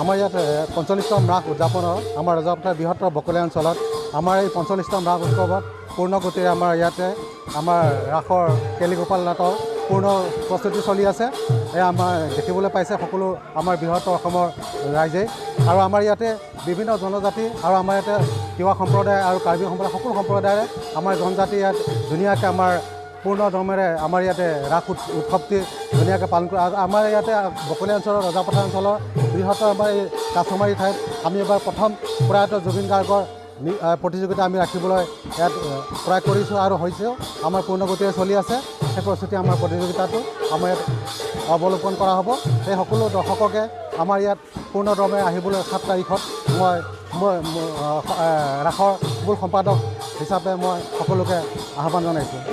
আমাৰ ইয়াত ৪৫তম ৰাস উদযাপনৰ আমাৰ ৰজাপথাৰ বৃহত্তৰ বকলীয়া অঞ্চলত আমাৰ এই ৪৫তম ৰাস উৎসৱত পূৰ্ণ গতিৰে আমাৰ ইয়াতে আমাৰ ৰাসৰ কেলিগোপাল নাটৰ পূৰ্ণ প্ৰস্তুতি চলি আছে। এয়া আমাৰ দেখিবলৈ পাইছে সকলো আমাৰ বৃহত্তৰ অসমৰ ৰাইজে। আৰু আমাৰ ইয়াতে বিভিন্ন জনজাতি আৰু আমাৰ ইয়াতে তিৱা সম্প্ৰদায় আৰু কাৰ্বি সম্প্ৰদায় সকলো সম্প্ৰদায়েৰে আমাৰ জনজাতি ইয়াত ধুনীয়াকৈ আমাৰ পূৰ্ণ দমেৰে আমাৰ ইয়াতে ৰাস উৎসৱটি ধুনীয়াকৈ পালন কৰে। আমাৰ ইয়াতে বকলীয়া অঞ্চলৰ ৰজাপথাৰ অঞ্চলৰ বৃহত্তৰ আমাৰ এই কাছমাৰী ঠাইত আমি এবাৰ প্ৰথম প্ৰয়াত জুবিন গাৰ্গৰ প্ৰতিযোগিতা আমি ৰাখিবলৈ ইয়াত প্ৰয়াস কৰিছোঁ আৰু হৈছেও। আমাৰ পূৰ্ণ গতিৰে চলি আছে সেই প্ৰস্তুতি। আমাৰ প্ৰতিযোগিতাটো আমাৰ ইয়াত অৱলোকন কৰা হ'ব। সেই সকলো দৰ্শককে আমাৰ ইয়াত পূৰ্ণ দমে আহিবলৈ 7 তাৰিখত মই ৰাসৰ মূল সম্পাদক হিচাপে মই সকলোকে আহ্বান জনাইছোঁ।